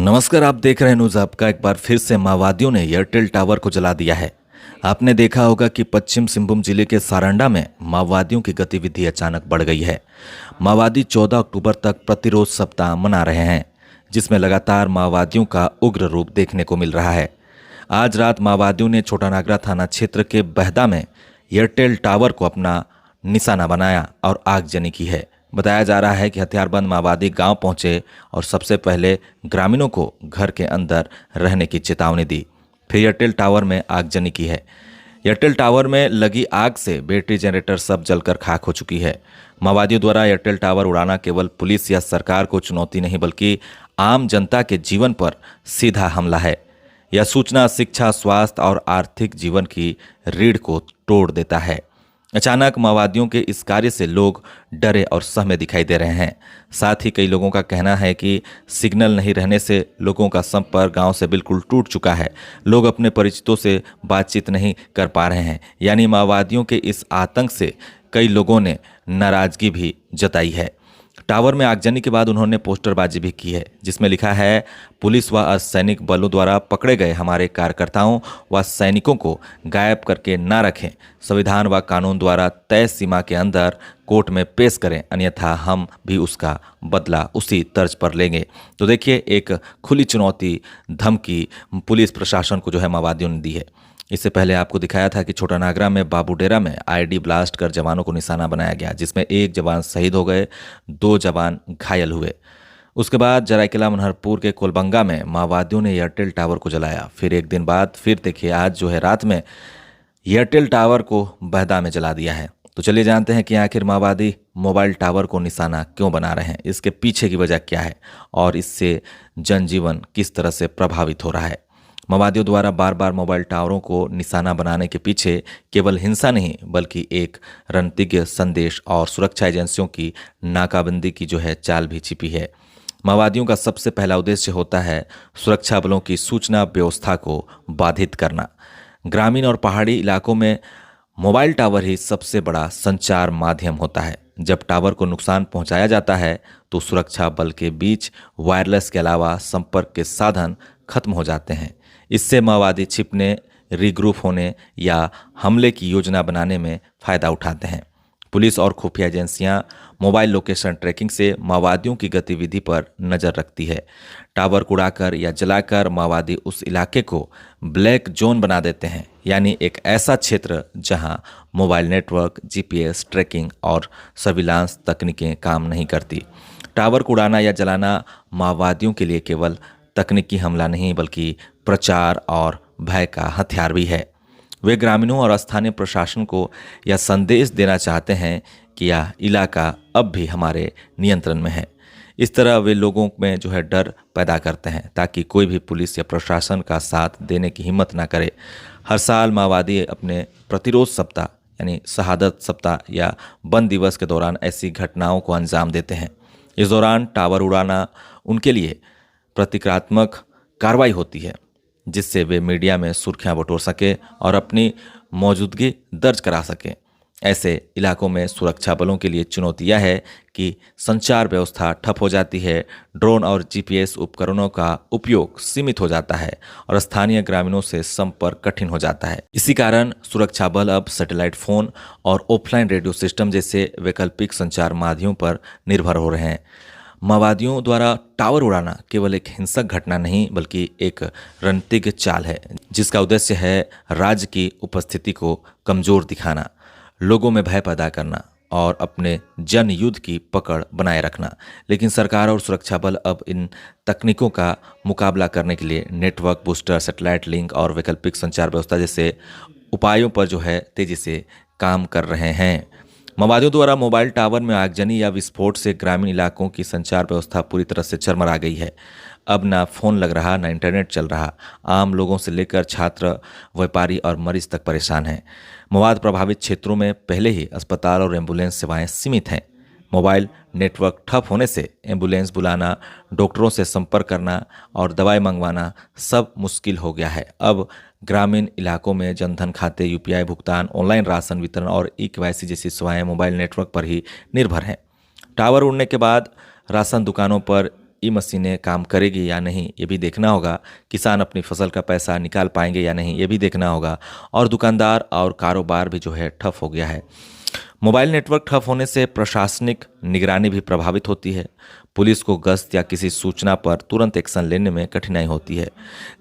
नमस्कार, आप देख रहे हैं न्यूज़ आपका। एक बार फिर से माओवादियों ने एयरटेल टावर को जला दिया है। आपने देखा होगा कि पश्चिम सिंहभूम जिले के सारंडा में माओवादियों की गतिविधि अचानक बढ़ गई है। माओवादी 14 अक्टूबर तक प्रतिरोध सप्ताह मना रहे हैं, जिसमें लगातार माओवादियों का उग्र रूप देखने को मिल रहा है। आज रात माओवादियों ने छोटानागरा थाना क्षेत्र के बहदा में एयरटेल टावर को अपना निशाना बनाया और आगजनी की है। बताया जा रहा है कि हथियारबंद माओवादी गांव पहुंचे और सबसे पहले ग्रामीणों को घर के अंदर रहने की चेतावनी दी, फिर एयरटेल टावर में आगजनी की है। एयरटेल टावर में लगी आग से बैटरी जनरेटर सब जलकर खाक हो चुकी है। माओवादियों द्वारा एयरटेल टावर उड़ाना केवल पुलिस या सरकार को चुनौती नहीं, बल्कि आम जनता के जीवन पर सीधा हमला है। यह सूचना शिक्षा, स्वास्थ्य और आर्थिक जीवन की रीढ़ को तोड़ देता है। अचानक माओवादियों के इस कार्य से लोग डरे और सहमे दिखाई दे रहे हैं। साथ ही कई लोगों का कहना है कि सिग्नल नहीं रहने से लोगों का संपर्क गांव से बिल्कुल टूट चुका है। लोग अपने परिचितों से बातचीत नहीं कर पा रहे हैं। यानी माओवादियों के इस आतंक से कई लोगों ने नाराजगी भी जताई है। टावर में आगजनी के बाद उन्होंने पोस्टरबाजी भी की है, जिसमें लिखा है, पुलिस व अर्धसैनिक बलों द्वारा पकड़े गए हमारे कार्यकर्ताओं व सैनिकों को गायब करके न रखें। संविधान व कानून द्वारा तय सीमा के अंदर कोर्ट में पेश करें, अन्यथा हम भी उसका बदला उसी तर्ज पर लेंगे। तो देखिए, एक खुली चुनौती, धमकी पुलिस प्रशासन को जो है माओवादियों ने दी है। इससे पहले आपको दिखाया था कि छोटानागरा में बाबूडेरा में आईडी ब्लास्ट कर जवानों को निशाना बनाया गया, जिसमें एक जवान शहीद हो गए, 2 जवान घायल हुए। उसके बाद जराईकेला मनहरपुर के कोलबंगा में माओवादियों ने एयरटेल टावर को जलाया। फिर एक दिन बाद फिर देखिए, आज जो है रात में एयरटेल टावर को बहदा में जला दिया है। तो चलिए जानते हैं कि आखिर माओवादी मोबाइल टावर को निशाना क्यों बना रहे हैं, इसके पीछे की वजह क्या है और इससे जनजीवन किस तरह से प्रभावित हो रहा है। माओवादियों द्वारा बार बार मोबाइल टावरों को निशाना बनाने के पीछे केवल हिंसा नहीं, बल्कि एक रणनीतिक संदेश और सुरक्षा एजेंसियों की नाकाबंदी की जो है चाल भी छिपी है। माओवादियों का सबसे पहला उद्देश्य होता है सुरक्षा बलों की सूचना व्यवस्था को बाधित करना। ग्रामीण और पहाड़ी इलाकों में मोबाइल टावर ही सबसे बड़ा संचार माध्यम होता है। जब टावर को नुकसान पहुंचाया जाता है तो सुरक्षा बल के बीच वायरलेस के अलावा संपर्क के साधन खत्म हो जाते हैं। इससे माओवादी छिपने, रीग्रुप होने या हमले की योजना बनाने में फ़ायदा उठाते हैं। पुलिस और खुफिया एजेंसियां मोबाइल लोकेशन ट्रैकिंग से माओवादियों की गतिविधि पर नज़र रखती है। टावर को उड़ाकर या जलाकर माओवादी उस इलाके को ब्लैक जोन बना देते हैं, यानी एक ऐसा क्षेत्र जहां मोबाइल नेटवर्क, जीपीएस ट्रैकिंग और सर्विलांस तकनीकें काम नहीं करती। टावर को उड़ाना या जलाना माओवादियों के लिए केवल तकनीकी हमला नहीं, बल्कि प्रचार और भय का हथियार भी है। वे ग्रामीणों और स्थानीय प्रशासन को यह संदेश देना चाहते हैं कि यह इलाका अब भी हमारे नियंत्रण में है। इस तरह वे लोगों में जो है डर पैदा करते हैं, ताकि कोई भी पुलिस या प्रशासन का साथ देने की हिम्मत ना करे। हर साल माओवादी अपने प्रतिरोध सप्ताह यानी शहादत सप्ताह या वन दिवस के दौरान ऐसी घटनाओं को अंजाम देते हैं। इस दौरान टावर उड़ाना उनके लिए प्रतीकात्मक कार्रवाई होती है, जिससे वे मीडिया में सुर्खियां बटोर सके और अपनी मौजूदगी दर्ज करा सकें। ऐसे इलाकों में सुरक्षा बलों के लिए चुनौती यह है कि संचार व्यवस्था ठप हो जाती है, ड्रोन और जीपीएस उपकरणों का उपयोग सीमित हो जाता है और स्थानीय ग्रामीणों से संपर्क कठिन हो जाता है। इसी कारण सुरक्षा बल अब सैटेलाइट फोन और ऑफलाइन रेडियो सिस्टम जैसे वैकल्पिक संचार माध्यमों पर निर्भर हो रहे हैं। माओवादियों द्वारा टावर उड़ाना केवल एक हिंसक घटना नहीं, बल्कि एक रणनीतिक चाल है, जिसका उद्देश्य है राज्य की उपस्थिति को कमजोर दिखाना, लोगों में भय पैदा करना और अपने जन युद्ध की पकड़ बनाए रखना। लेकिन सरकार और सुरक्षा बल अब इन तकनीकों का मुकाबला करने के लिए नेटवर्क बूस्टर, सैटेलाइट लिंक और वैकल्पिक संचार व्यवस्था जैसे उपायों पर जो है तेजी से काम कर रहे हैं। माओवादियों द्वारा मोबाइल टावर में आगजनी या विस्फोट से ग्रामीण इलाकों की संचार व्यवस्था पूरी तरह से चरमरा गई है। अब ना फोन लग रहा, ना इंटरनेट चल रहा। आम लोगों से लेकर छात्र, व्यापारी और मरीज तक परेशान हैं। माओवाद प्रभावित क्षेत्रों में पहले ही अस्पताल और एम्बुलेंस सेवाएं सीमित हैं। मोबाइल नेटवर्क ठप होने से एम्बुलेंस बुलाना, डॉक्टरों से संपर्क करना और दवाई मंगवाना सब मुश्किल हो गया है। अब ग्रामीण इलाकों में जनधन खाते, यूपीआई भुगतान, ऑनलाइन राशन वितरण और ई-केवाईसी जैसी सेवाएं मोबाइल नेटवर्क पर ही निर्भर हैं। टावर उड़ने के बाद राशन दुकानों पर ये मशीनें काम करेगी या नहीं ये भी देखना होगा, किसान अपनी फसल का पैसा निकाल पाएंगे या नहीं ये भी देखना होगा, और दुकानदार और कारोबार भी जो है ठप हो गया है। मोबाइल नेटवर्क ठप होने से प्रशासनिक निगरानी भी प्रभावित होती है। पुलिस को गश्त या किसी सूचना पर तुरंत एक्शन लेने में कठिनाई होती है।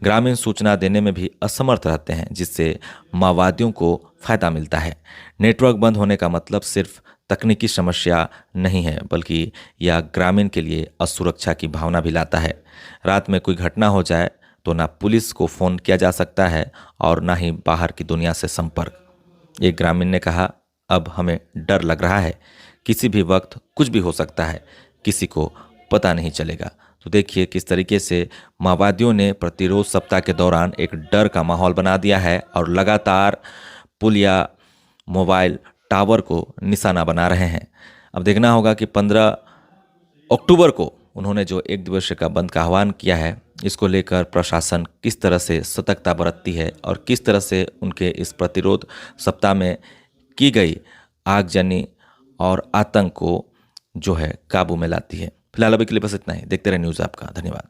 ग्रामीण सूचना देने में भी असमर्थ रहते हैं, जिससे माओवादियों को फायदा मिलता है। नेटवर्क बंद होने का मतलब सिर्फ तकनीकी समस्या नहीं है, बल्कि यह ग्रामीण के लिए असुरक्षा की भावना भी लाता है। रात में कोई घटना हो जाए तो ना पुलिस को फ़ोन किया जा सकता है और ना ही बाहर की दुनिया से संपर्क। एक ग्रामीण ने कहा, अब हमें डर लग रहा है, किसी भी वक्त कुछ भी हो सकता है, किसी को पता नहीं चलेगा। तो देखिए किस तरीके से माओवादियों ने प्रतिरोध सप्ताह के दौरान एक डर का माहौल बना दिया है और लगातार पुल या मोबाइल टावर को निशाना बना रहे हैं। अब देखना होगा कि 15 अक्टूबर को उन्होंने जो एक दिवसीय का बंद का आह्वान किया है, इसको लेकर प्रशासन किस तरह से सतर्कता बरतती है और किस तरह से उनके इस प्रतिरोध सप्ताह में की गई आगजनी और आतंक को जो है काबू में लाती है। फिलहाल अभी के लिए बस इतना ही। देखते रहे न्यूज़ आपका। धन्यवाद।